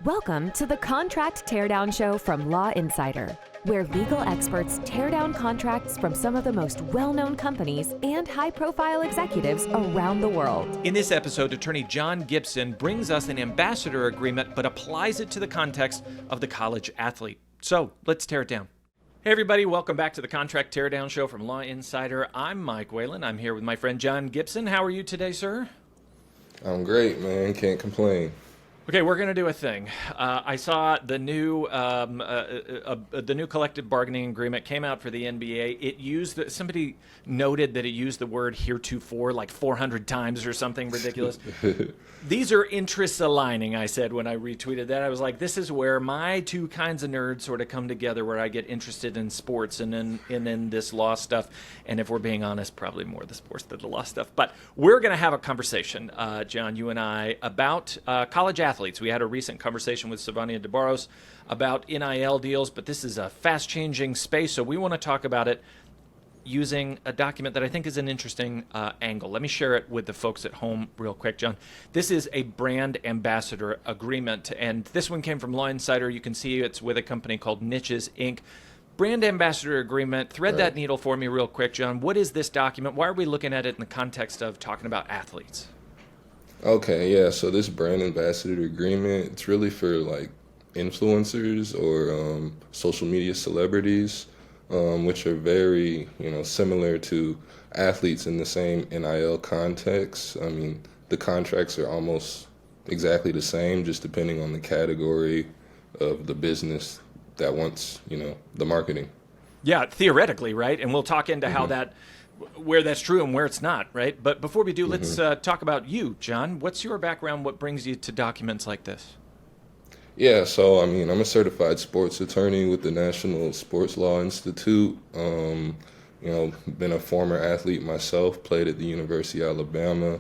Welcome to the Contract Teardown Show from Law Insider, where legal experts tear down contracts from some of the most well-known companies and high-profile executives around the world. In this episode, attorney John Gibson brings us an ambassador agreement but applies it to the context of the college athlete. So let's tear it down. Hey everybody, welcome back to the Contract Teardown Show from Law Insider. I'm Mike Whalen. I'm here with my friend John Gibson. How are you today, sir? I'm great, man. Can't complain. Okay, we're going to do a thing. I saw the new collective bargaining agreement came out for the NBA. It used somebody noted that it used the word heretofore like 400 times or something ridiculous. These are interests aligning, I said when I retweeted that. I was like, this is where my two kinds of nerds sort of come together, where I get interested in sports and in this law stuff. And if we're being honest, probably more the sports than the law stuff. But we're going to have a conversation, John, you and I, about college athletes. We had a recent conversation with Savania DeBarros about NIL deals, but this is a fast-changing space, so we want to talk about it using a document that I think is an interesting angle. Let me share it with the folks at home real quick, John. This is a brand ambassador agreement, and this one came from Law Insider. You can see it's with a company called Niches, Inc. Brand ambassador agreement. Thread that needle for me real quick, John. What is this document? Why are we looking at it in the context of talking about athletes? Okay, yeah, so this brand ambassador agreement, it's really for like influencers or social media celebrities, which are very, similar to athletes in the same NIL context. I mean, the contracts are almost exactly the same, just depending on the category of the business that wants, the marketing. Yeah, theoretically, right? And we'll talk into how that, where that's true and where it's not, right? But before we do, let's talk about you, John. What's your background? What brings you to documents like this? Yeah, so I'm a certified sports attorney with the National Sports Law Institute. Been a former athlete myself, played at the University of Alabama.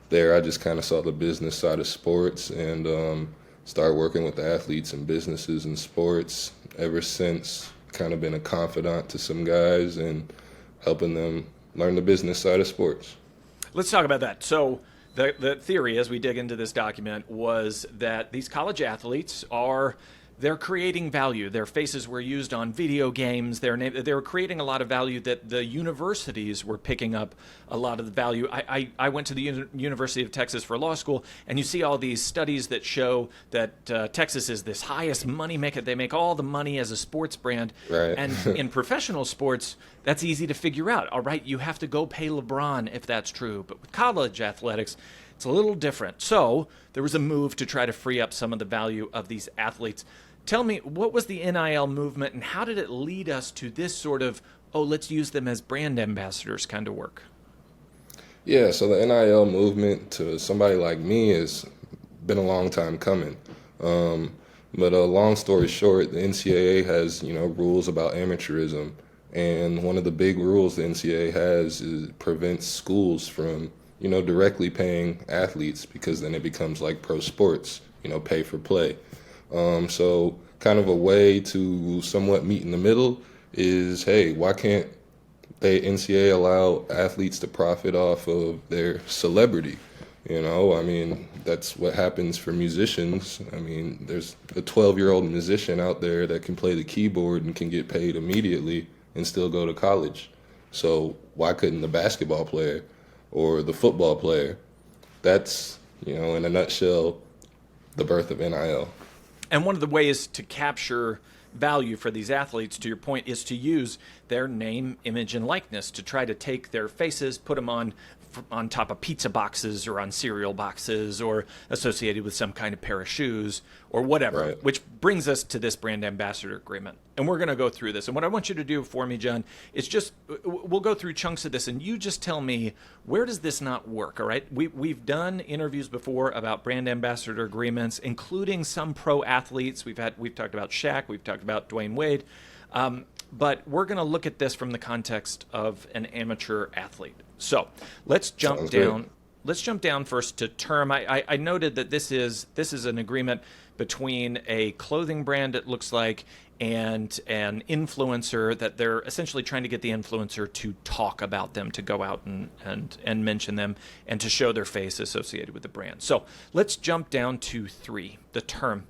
There, I just kind of saw the business side of sports and started working with the athletes and businesses in sports. Ever since, kind of been a confidant to some guys and helping them learn the business side of sports. Let's talk about that. So the theory, as we dig into this document, was that these college athletes they're creating value. Their faces were used on video games. They were creating a lot of value that the universities were picking up a lot of the value. I went to the University of Texas for law school, and you see all these studies that show that Texas is this highest money maker. They make all the money as a sports brand. Right. And in professional sports, that's easy to figure out. All right, you have to go pay LeBron if that's true. But with college athletics, it's a little different. So there was a move to try to free up some of the value of these athletes. Tell me, what was the NIL movement and how did it lead us to this sort of, let's use them as brand ambassadors kind of work? Yeah, so the NIL movement to somebody like me has been a long time coming. But a long story short, the NCAA has, rules about amateurism. And one of the big rules the NCAA has is it prevents schools from, directly paying athletes because then it becomes like pro sports, pay for play. So kind of a way to somewhat meet in the middle is, hey, why can't the NCAA allow athletes to profit off of their celebrity? That's what happens for musicians. There's a 12-year-old musician out there that can play the keyboard and can get paid immediately and still go to college. So why couldn't the basketball player or the football player? That's, in a nutshell, the birth of NIL. And one of the ways to capture value for these athletes, to your point, is to use their name, image, and likeness to try to take their faces, put them on top of pizza boxes or on cereal boxes or associated with some kind of pair of shoes or whatever, right. Which brings us to this brand ambassador agreement. And we're going to go through this. And what I want you to do for me, John, is we'll go through chunks of this and you just tell me, where does this not work, all right? We've done interviews before about brand ambassador agreements, including some pro athletes. We've talked about Shaq, we've talked about Dwayne Wade. But we're going to look at this from the context of an amateur athlete. So let's jump down. Let's jump down first to term. I noted that this is an agreement between a clothing brand, it looks like, and an influencer, that they're essentially trying to get the influencer to talk about them, to go out and mention them, and to show their face associated with the brand. So let's jump down to 3, the term.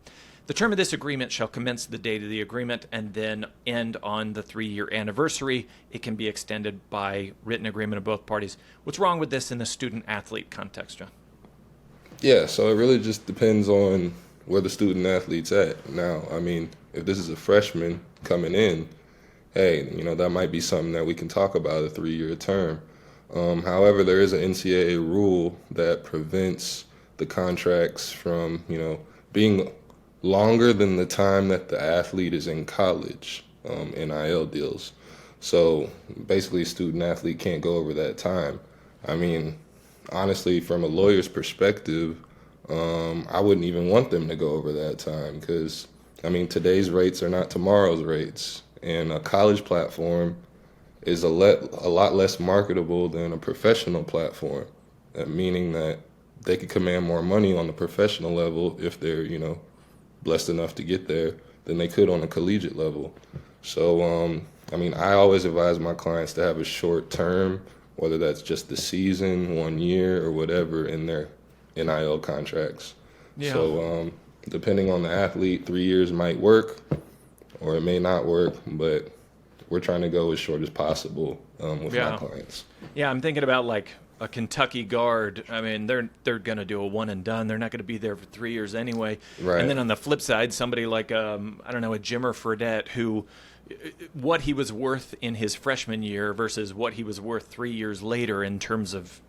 The term of this agreement shall commence the date of the agreement and then end on the 3-year anniversary. It can be extended by written agreement of both parties. What's wrong with this in the student-athlete context, John? Yeah, so it really just depends on where the student athlete's at. Now, I mean, if this is a freshman coming in, hey, that might be something that we can talk about, a 3-year term. However, there is an NCAA rule that prevents the contracts from, being longer than the time that the athlete is in college, NIL deals. So basically, student athlete can't go over that time. I mean, honestly, from a lawyer's perspective, I wouldn't even want them to go over that time because, today's rates are not tomorrow's rates. And a college platform is a lot less marketable than a professional platform, meaning that they could command more money on the professional level if they're, blessed enough to get there than they could on a collegiate level. So, I always advise my clients to have a short term, whether that's just the season, 1 year, or whatever in their NIL contracts. Yeah. So, depending on the athlete, 3 years might work or it may not work, but we're trying to go as short as possible with my clients. Yeah, I'm thinking about like a Kentucky guard. I mean, they're going to do a one and done. They're not going to be there for 3 years anyway. Right. And then on the flip side, somebody like a Jimmer Fredette, who what he was worth in his freshman year versus what he was worth 3 years later in terms of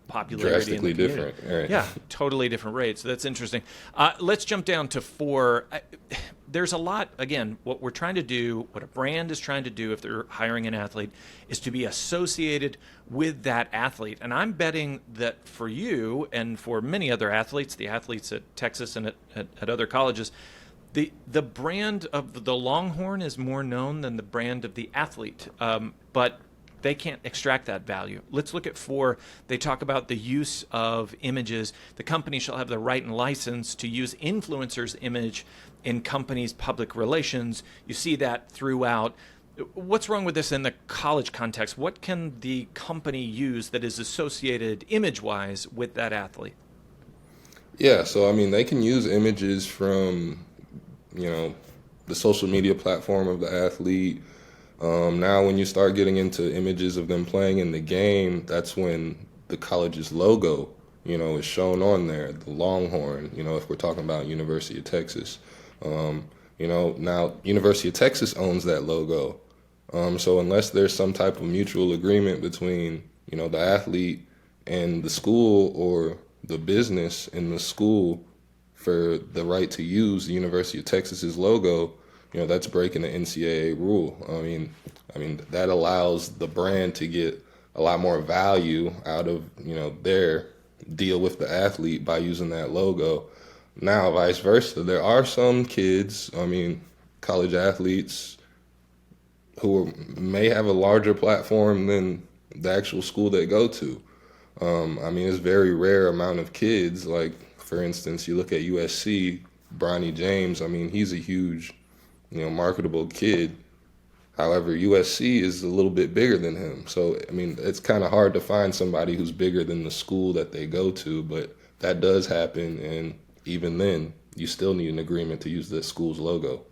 popularity. Drastically different. Right. Yeah, totally different rates. So that's interesting. Let's jump down to 4. There's a lot, again, what we're trying to do, what a brand is trying to do if they're hiring an athlete, is to be associated with that athlete. And I'm betting that for you and for many other athletes, the athletes at Texas and at other colleges, the brand of the Longhorn is more known than the brand of the athlete. But they can't extract that value. Let's look at 4. They talk about the use of images. The company shall have the right and license to use influencers' image in companies' public relations. You see that throughout. What's wrong with this in the college context? What can the company use that is associated image-wise with that athlete? Yeah, so they can use images from, the social media platform of the athlete. Now, when you start getting into images of them playing in the game, that's when the college's logo, is shown on there, the Longhorn, if we're talking about University of Texas. Now University of Texas owns that logo. So unless there's some type of mutual agreement between, the athlete and the school or the business in the school for the right to use the University of Texas's logo, that's breaking the NCAA rule. That allows the brand to get a lot more value out of, their deal with the athlete by using that logo. Now, vice versa, there are some kids, college athletes who may have a larger platform than the actual school they go to. It's a very rare amount of kids. Like, for instance, you look at USC, Bronny James, he's a huge, marketable kid. However, USC is a little bit bigger than him. So, it's kind of hard to find somebody who's bigger than the school that they go to, but that does happen, and even then, you still need an agreement to use the school's logo.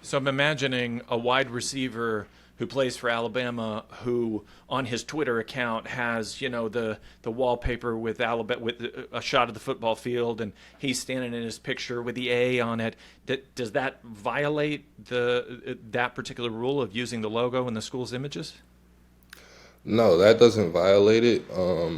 So I'm imagining a wide receiver who plays for Alabama who on his Twitter account has, the wallpaper with Alabama with a shot of the football field, and he's standing in his picture with the A on it. Does that violate that particular rule of using the logo in the school's images? No, that doesn't violate it.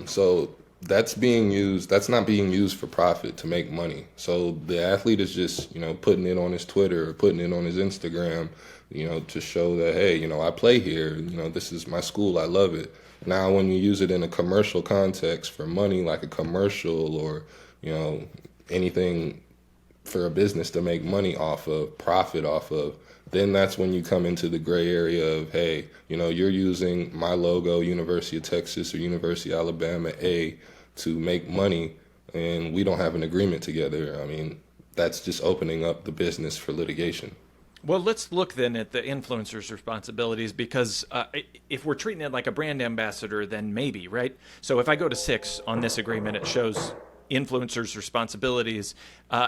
So that's not being used for profit to make money. So the athlete is just, putting it on his Twitter or putting it on his Instagram, to show that, hey, I play here, this is my school, I love it. Now, when you use it in a commercial context for money, like a commercial or, anything for a business to make money off of, profit off of, then that's when you come into the gray area of, hey, you're using my logo, University of Texas or University of Alabama A, to make money, and we don't have an agreement together. That's just opening up the business for litigation. Well, let's look then at the influencer's responsibilities, because if we're treating it like a brand ambassador, then maybe, right? So if I go to 6 on this agreement, it shows influencer's responsibilities,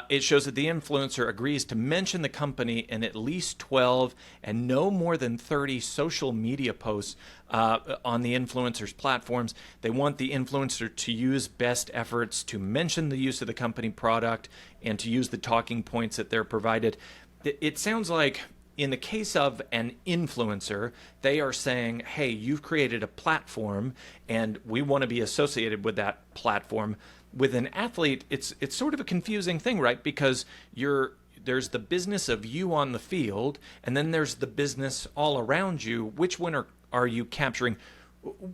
it shows that the influencer agrees to mention the company in at least 12 and no more than 30 social media posts on the influencer's platforms. They want the influencer to use best efforts to mention the use of the company product and to use the talking points that they're provided. It sounds like in the case of an influencer, they are saying, hey, you've created a platform and we want to be associated with that platform. With an athlete, it's sort of a confusing thing, right? Because there's the business of you on the field, and then there's the business all around you. Which one are you capturing?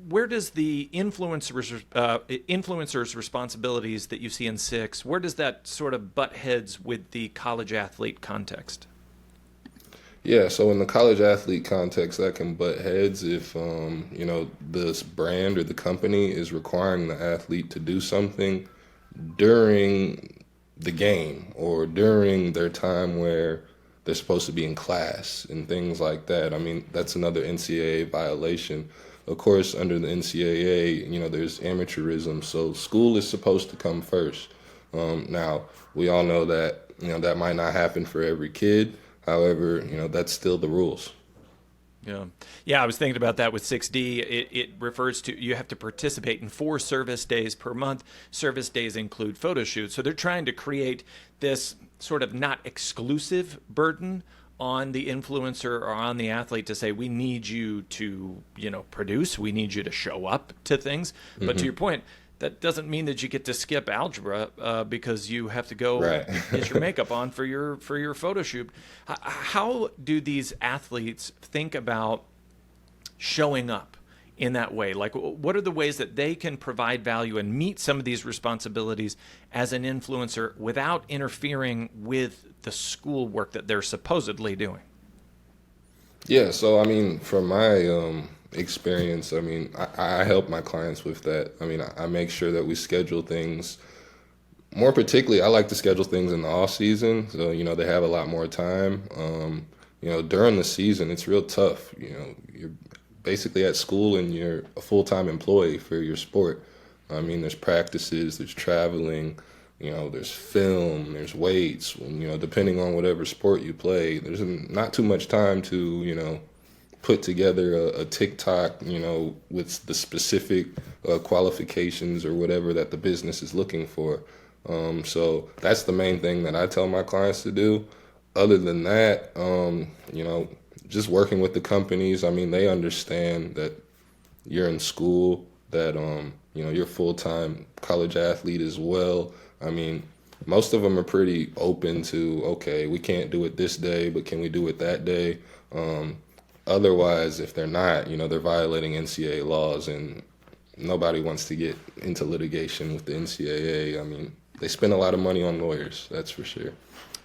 Where does the influencer's responsibilities that you see in 6, where does that sort of butt heads with the college athlete context? Yeah, so in the college athlete context, that can butt heads if this brand or the company is requiring the athlete to do something during the game or during their time where they're supposed to be in class and things like that. I mean, that's another NCAA violation. Of course, under the NCAA, there's amateurism, so school is supposed to come first. Now, we all know that, that might not happen for every kid. However, that's still the rules. Yeah, I was thinking about that with 6D. It refers to you have to participate in 4 service days per month. Service days include photo shoots. So they're trying to create this sort of not exclusive burden on the influencer or on the athlete to say, we need you to, produce. We need you to show up to things. Mm-hmm. But to your point, that doesn't mean that you get to skip algebra because you have to go get your makeup on for your photo shoot. How do these athletes think about showing up in that way? Like, what are the ways that they can provide value and meet some of these responsibilities as an influencer without interfering with the school work that they're supposedly doing? Yeah, so I mean, from my experience, I mean, I help my clients with that. I mean, I make sure that we schedule things. More particularly, I like to schedule things in the off season, so they have a lot more time. During the season, it's real tough. You're basically at school and you're a full-time employee for your sport. I mean, there's practices, there's traveling, there's film, there's weights. Depending on whatever sport you play, there's not too much time to put together a TikTok, with the specific qualifications or whatever that the business is looking for. So that's the main thing that I tell my clients to do. Other than that, just working with the companies. I mean, they understand that you're in school, that, you're a full-time college athlete as well. I mean, most of them are pretty open to, okay, we can't do it this day, but can we do it that day? Otherwise, if they're not, they're violating NCAA laws, and nobody wants to get into litigation with the NCAA. I mean, they spend a lot of money on lawyers, that's for sure.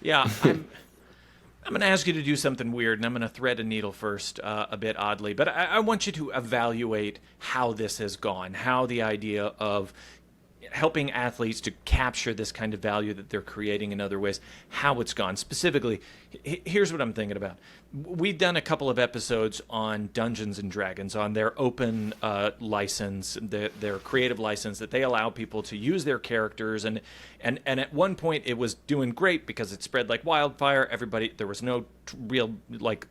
Yeah, I'm going to ask you to do something weird, and I'm going to thread a needle first a bit oddly, but I want you to evaluate how this has gone, how the idea of helping athletes to capture this kind of value that they're creating in other ways, how it's gone. Specifically, here's what I'm thinking about. We've done a couple of episodes on Dungeons and Dragons, on their open license, their creative license that they allow people to use their characters. And at one point it was doing great because it spread like wildfire. There was no real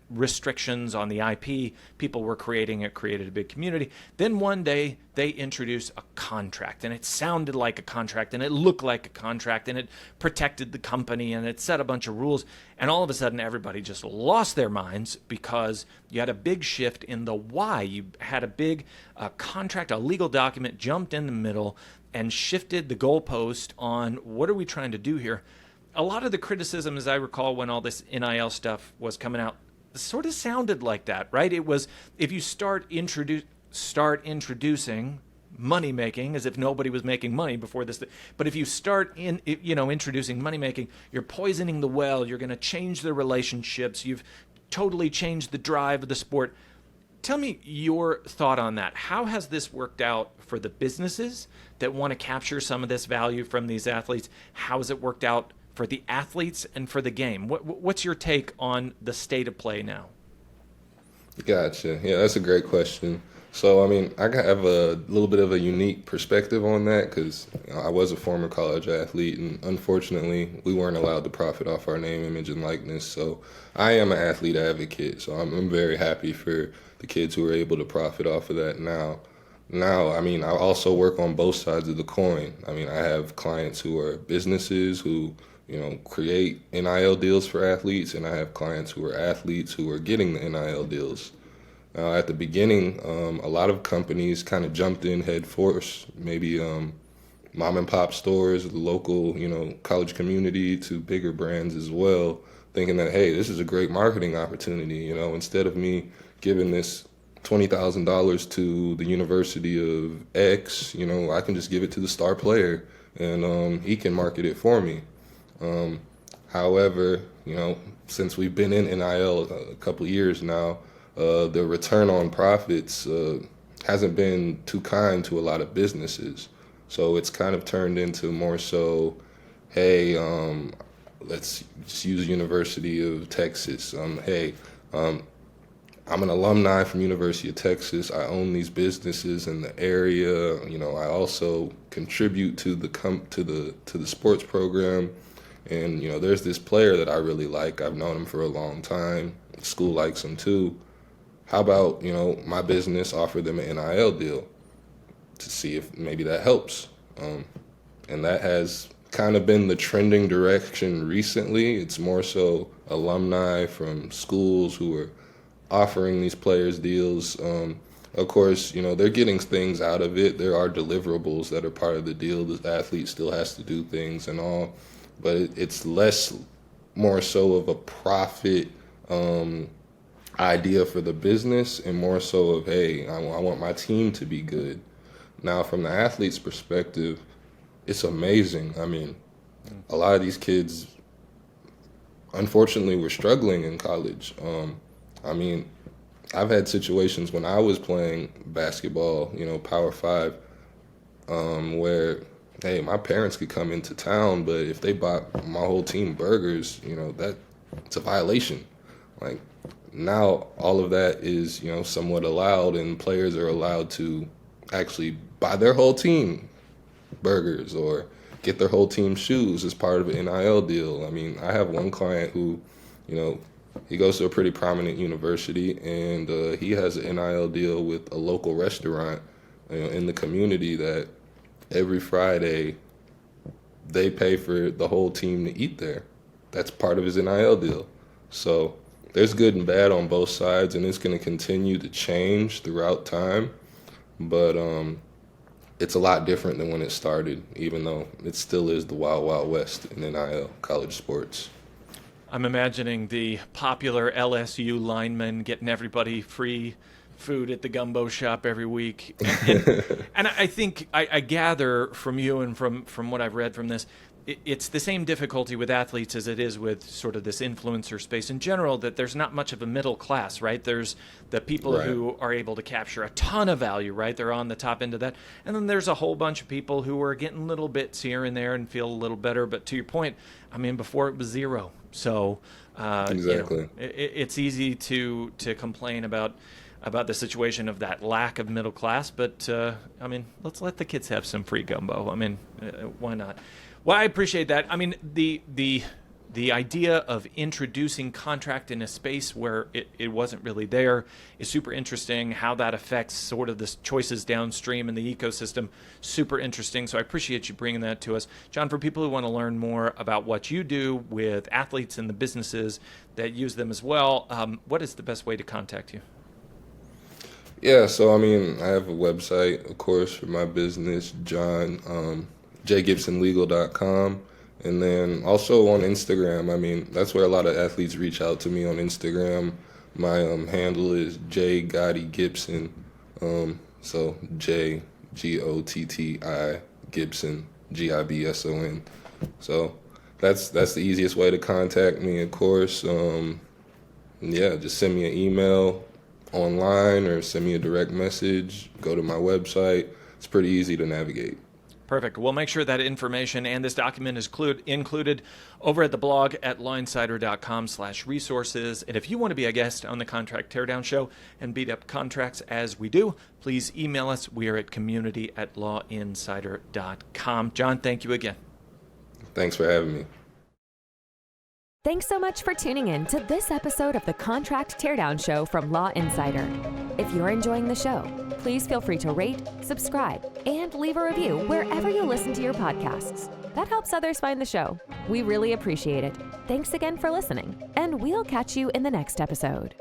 restrictions on the IP. People were creating it, created a big community. Then one day they introduced a contract, and it sounded like a contract, and it looked like a contract, and it protected the company, and it set a bunch of rules. And all of a sudden, everybody just lost their minds because you had a big shift in the why. You had a big contract, a legal document jumped in the middle and shifted the goalpost on what are we trying to do here. A lot of the criticism, as I recall, when all this NIL stuff was coming out, sort of sounded like that, right? It was, if you start introducing money making, as if nobody was making money before this. But if you start introducing money making, you're poisoning the well. You're going to change the relationships. You've totally changed the drive of the sport. Tell me your thought on that. How has this worked out for the businesses that want to capture some of this value from these athletes? How has it worked out for the athletes and for the game? What's your take on the state of play now? Gotcha. Yeah, that's a great question. So, I mean, have a little bit of a unique perspective on that because I was a former college athlete, and unfortunately, we weren't allowed to profit off our name, image, and likeness. So, I am an athlete advocate. So, I'm very happy for the kids who are able to profit off of that now. Now, I mean, I also work on both sides of the coin. I mean, I have clients who are businesses who, create NIL deals for athletes, and I have clients who are athletes who are getting the NIL deals. At the beginning, a lot of companies kind of jumped in head first, maybe mom and pop stores, the local, college community to bigger brands as well, thinking that, hey, this is a great marketing opportunity. Instead of me giving this $20,000 to the University of X, I can just give it to the star player and he can market it for me. However, since we've been in NIL a couple of years now, the return on profits hasn't been too kind to a lot of businesses. So it's kind of turned into more so, hey, let's just use University of Texas. Hey, I'm an alumni from University of Texas. I own these businesses in the area. I also contribute to the sports program. And there's this player that I really like. I've known him for a long time. School likes him too. How about, my business offer them an NIL deal to see if maybe that helps? And that has kind of been the trending direction recently. It's more so alumni from schools who are offering these players deals. Of course, they're getting things out of it. There are deliverables that are part of the deal. The athlete still has to do things and all, but it's more so of a profit idea for the business and more so of, hey, I want my team to be good. Now, from the athlete's perspective, it's amazing. I mean, a lot of these kids, unfortunately, were struggling in college. I mean, I've had situations when I was playing basketball, Power 5, where, hey, my parents could come into town, but if they bought my whole team burgers, it's a violation. Like, now all of that is, somewhat allowed, and players are allowed to actually buy their whole team burgers or get their whole team shoes as part of an NIL deal. I mean, I have one client who, he goes to a pretty prominent university, and he has an NIL deal with a local restaurant in the community that every Friday they pay for the whole team to eat there. That's part of his NIL deal. So there's good and bad on both sides, and it's going to continue to change throughout time. But it's a lot different than when it started, even though it still is the wild, wild west in NIL, college sports. I'm imagining the popular LSU lineman getting everybody free food at the gumbo shop every week. And I think I gather from you and from what I've read from this, it's the same difficulty with athletes as it is with sort of this influencer space in general, that there's not much of a middle class, right? There's the people Right. who are able to capture a ton of value, right? They're on the top end of that. And then there's a whole bunch of people who are getting little bits here and there and feel a little better. But to your point, I mean, before it was zero. So Exactly. it's easy to complain about the situation of that lack of middle class. But, I mean, let's let the kids have some free gumbo. I mean, why not? Well, I appreciate that. I mean, the idea of introducing contract in a space where it wasn't really there is super interesting. How that affects sort of the choices downstream in the ecosystem, super interesting. So I appreciate you bringing that to us. John, for people who want to learn more about what you do with athletes and the businesses that use them as well, what is the best way to contact you? Yeah, so I mean, I have a website, of course, for my business, jgibsonlegal.com. And then also on Instagram. I mean, that's where a lot of athletes reach out to me on Instagram. My handle is J Gotti Gibson. So J Gotti Gibson Gibson. So that's the easiest way to contact me, of course. Yeah, just send me an email online or send me a direct message. Go to my website. It's pretty easy to navigate. Perfect. We'll make sure that information and this document is included over at the blog at lawinsider.com/resources. And if you want to be a guest on the Contract Teardown Show and beat up contracts as we do, please email us. We are at community@lawinsider.com. John, thank you again. Thanks for having me. Thanks so much for tuning in to this episode of the Contract Teardown Show from Law Insider. If you're enjoying the show, please feel free to rate, subscribe, and leave a review wherever you listen to your podcasts. That helps others find the show. We really appreciate it. Thanks again for listening, and we'll catch you in the next episode.